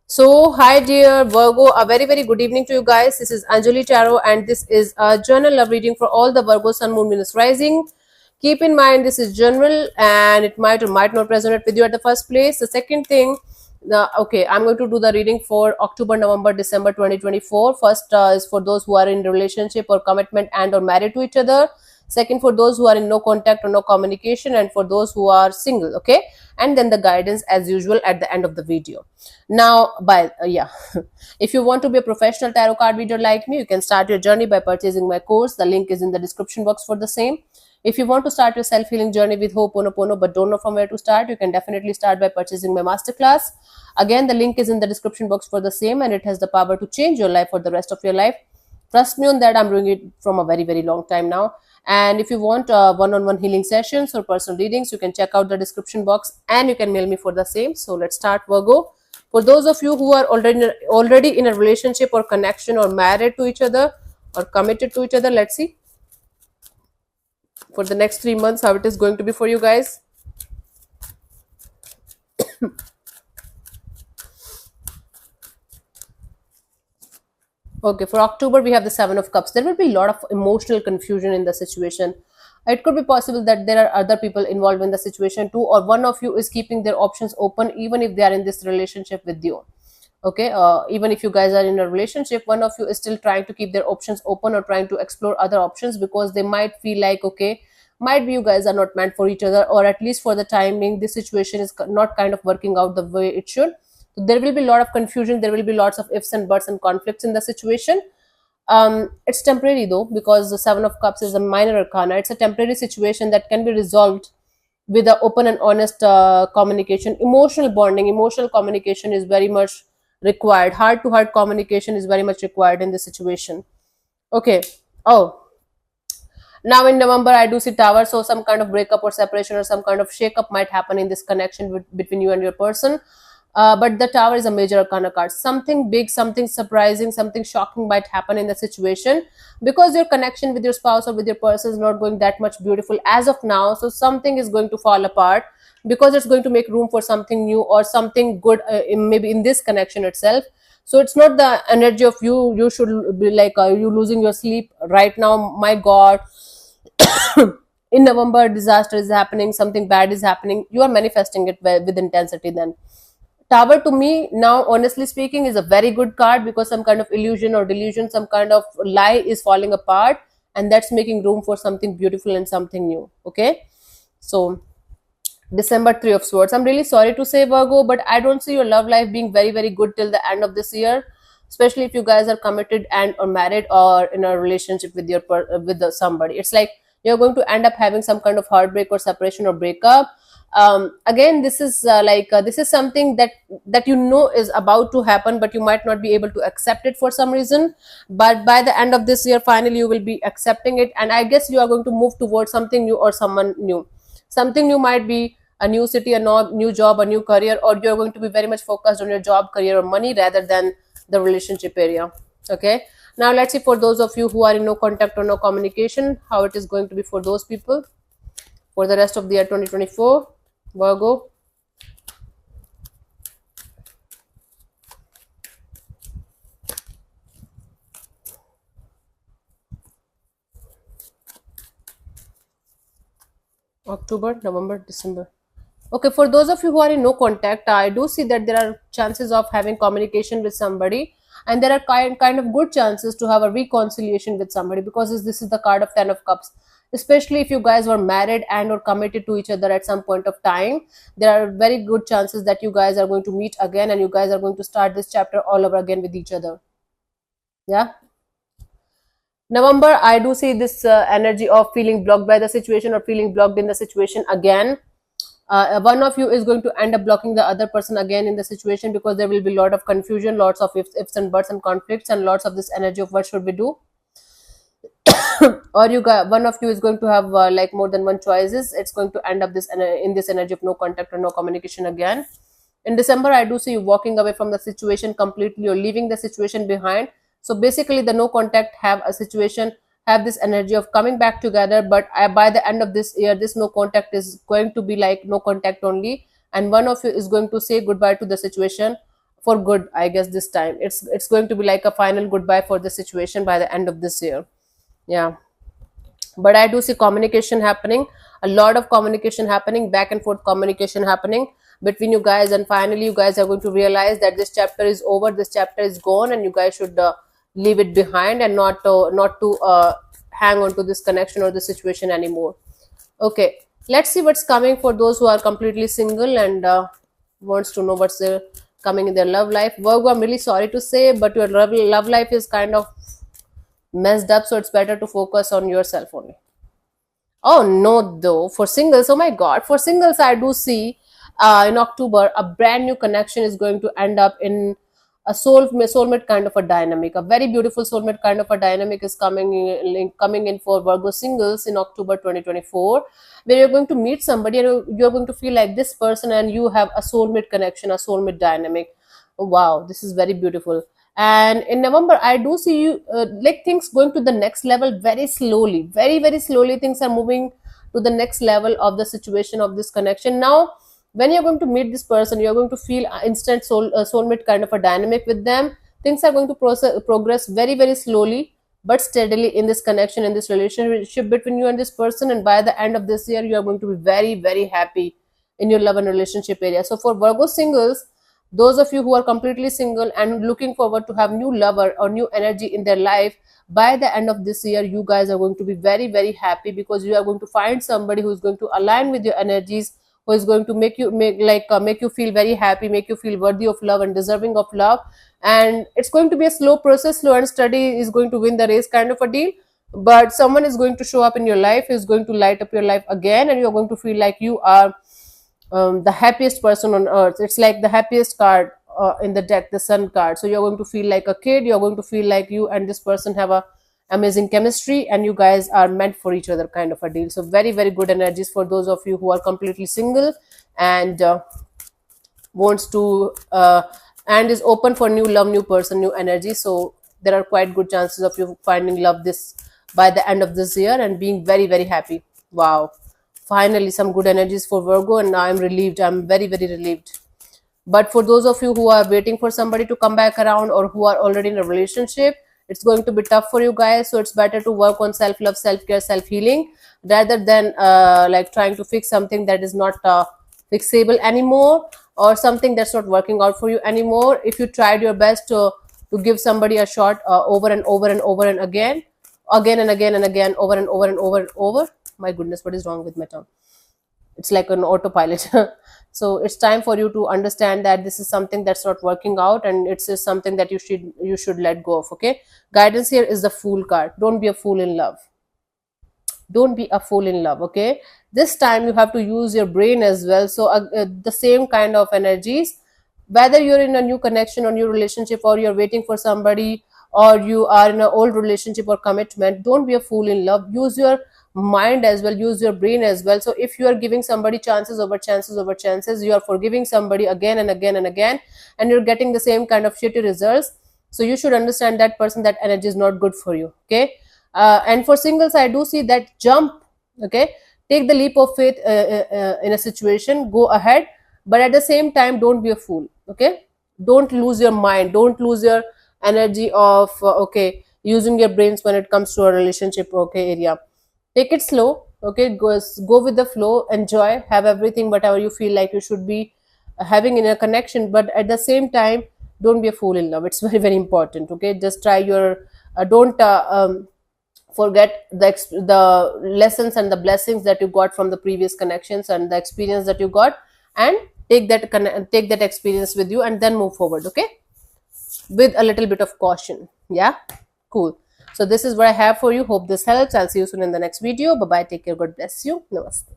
So, hi dear Virgo, a very good evening to you guys. This is Anjali Tarot, and this is a general love reading for all the Virgo Sun, Moon, Venus rising. Keep in mind this is general, and it might or might not resonate with you at the first place. The second thing, I'm going to do the reading for October, November, December 2024. First is for those who are in relationship or commitment and or married to each other. Second, for those who are in no contact or no communication, and for those who are single. Okay, and then the guidance as usual at the end of the video. Now, if you want to be a professional tarot card reader like me, you can start your journey by purchasing my course. The link is in the description box for the same. If you want to start your self-healing journey with Ho'oponopono but don't know from where to start, you can definitely start by purchasing my masterclass. Again, the link is in the description box for the same, and it has the power to change your life for the rest of your life. Trust me on that. I'm doing it from a very long time now. And if you want one-on-one healing sessions or personal readings, you can check out the description box and you can mail me for the same. So let's start, Virgo. For those of you who are already in a relationship or connection or married to each other or committed to each other, let's see for the next 3 months how it is going to be for you guys. Okay, for October, we have the Seven of Cups. There will be a lot of emotional confusion in the situation. It could be possible that there are other people involved in the situation too, or one of you is keeping their options open even if they are in this relationship with you. Okay, even if you guys are in a relationship, one of you is still trying to keep their options open or trying to explore other options because they might feel like, okay, might be you guys are not meant for each other, or at least for the time being, this situation is not kind of working out the way it should. So there will be a lot of confusion, there will be lots of ifs and buts and conflicts in the situation. It's temporary though, because the Seven of Cups is a minor arcana. It's a temporary situation that can be resolved with the open and honest communication. Emotional bonding, emotional communication is very much required. Heart to heart communication is very much required in this situation. Okay. Oh, now in November, I do see Tower, so some kind of breakup or separation or some kind of shake-up might happen in this connection between you and your person. But the Tower is a major arcana card. Something big, something surprising, something shocking might happen in the situation because your connection with your spouse or with your person is not going that much beautiful as of now. So something is going to fall apart because it's going to make room for something new or something good, maybe in this connection itself. So it's not the energy of you should be like you losing your sleep right now, my god. In November, disaster is happening, something bad is happening, you are manifesting it with intensity. Then Tower, to me now, honestly speaking, is a very good card because some kind of illusion or delusion, some kind of lie is falling apart, and that's making room for something beautiful and something new. Okay, so December, Three of Swords. I'm really sorry to say, Virgo, but I don't see your love life being very good till the end of this year, especially if you guys are committed and or married or in a relationship with somebody. It's like you're going to end up having some kind of heartbreak or separation or breakup. Again, this is this is something that you know is about to happen, but you might not be able to accept it for some reason. But by the end of this year, finally, you will be accepting it, and I guess you are going to move towards something new or someone new. Something new might be a new city, a new job, a new career, or you're going to be very much focused on your job, career, or money rather than the relationship area. Okay, now let's see for those of you who are in no contact or no communication, how it is going to be for those people for the rest of the year 2024. Virgo. October, November, December. Okay, for those of you who are in no contact, I do see that there are chances of having communication with somebody, and there are kind of good chances to have a reconciliation with somebody because this is the card of Ten of Cups. Especially if you guys were married and or committed to each other at some point of time, there are very good chances that you guys are going to meet again and you guys are going to start this chapter all over again with each other. Yeah. November, I do see this energy of feeling blocked by the situation or feeling blocked in the situation again. One of you is going to end up blocking the other person again in the situation because there will be a lot of confusion, lots of ifs and buts and conflicts, and lots of this energy of what should we do. Or you got one of you is going to have like more than one choices. It's going to end up in this energy of no contact or no communication again. In December, I do see you walking away from the situation completely or leaving the situation behind. So basically, the no contact have a situation, have this energy of coming back together. But by the end of this year, this no contact is going to be like no contact only. And one of you is going to say goodbye to the situation for good. I guess this time it's going to be like a final goodbye for the situation by the end of this year. Yeah, but I do see communication happening, a lot of communication happening, back and forth communication happening between you guys, and finally you guys are going to realize that this chapter is over, this chapter is gone, and you guys should leave it behind and not to hang on to this connection or the situation anymore. Okay, let's see what's coming for those who are completely single and wants to know what's coming in their love life. Virgo, I'm really sorry to say, but your love life is kind of messed up, so it's better to focus on yourself only. Oh no, though, for singles, oh my god, for singles, I do see in October a brand new connection is going to end up in a soulmate kind of a dynamic. A very beautiful soulmate kind of a dynamic is coming in for Virgo singles in October 2024, where you're going to meet somebody and you're going to feel like this person and you have a soulmate connection, a soulmate dynamic. Wow, this is very beautiful. And in November, I do see you like things going to the next level very slowly, very slowly. Things are moving to the next level of the situation of this connection. Now, when you're going to meet this person, you're going to feel instant soulmate kind of a dynamic with them. Things are going to progress very slowly but steadily in this connection, in this relationship between you and this person. And by the end of this year, you are going to be very happy in your love and relationship area. So for Virgo singles, those of you who are completely single and looking forward to have new lover or new energy in their life, by the end of this year, you guys are going to be very happy, because you are going to find somebody who is going to align with your energies, who is going to make you feel very happy, make you feel worthy of love and deserving of love. And it's going to be a slow process, slow and steady is going to win the race kind of a deal. But someone is going to show up in your life, is going to light up your life again, and you're going to feel like you are the happiest person on earth. It's like the happiest card in the deck, the sun card. So you're going to feel like a kid, you're going to feel like you and this person have a amazing chemistry and you guys are meant for each other kind of a deal. So very good energies for those of you who are completely single and wants to and is open for new love, new person, new energy. So there are quite good chances of you finding love this by the end of this year and being very happy. Wow, finally some good energies for Virgo, and I'm relieved. I'm very relieved. But for those of you who are waiting for somebody to come back around or who are already in a relationship, it's going to be tough for you guys. So it's better to work on self-love, self-care, self-healing, rather than like trying to fix something that is not fixable anymore, or something that's not working out for you anymore. If you tried your best to give somebody a shot over and over and again and again, over and over. My goodness, what is wrong with my tongue? It's like an autopilot. So it's time for you to understand that this is something that's not working out, and it's just something that you should let go of. Okay, guidance here is the Fool card. Don't be a fool in love. Don't be a fool in love. Okay, this time you have to use your brain as well. So the same kind of energies, whether you're in a new connection or new relationship, or you're waiting for somebody, or you are in an old relationship or commitment, don't be a fool in love. Use your mind as well, use your brain as well. So if you are giving somebody chances over chances, you are forgiving somebody again and again, and you're getting the same kind of shitty results. So you should understand that person, that energy is not good for you. Okay, and for singles, I do see that jump. Okay, take the leap of faith in a situation, go ahead, but at the same time, don't be a fool. Okay, don't lose your mind, don't lose your energy of okay, using your brains when it comes to a relationship. Okay, area, take it slow. Okay, go with the flow, enjoy, have everything whatever you feel like you should be having in a connection, but at the same time, don't be a fool in love. It's very important. Okay, just try your don't forget the lessons and the blessings that you got from the previous connections and the experience that you got, and take that experience with you, and then move forward. Okay, with a little bit of caution. Yeah, cool. So this is what I have for you. Hope this helps. I'll see you soon in the next video. Bye bye, take care, God bless you, namaste.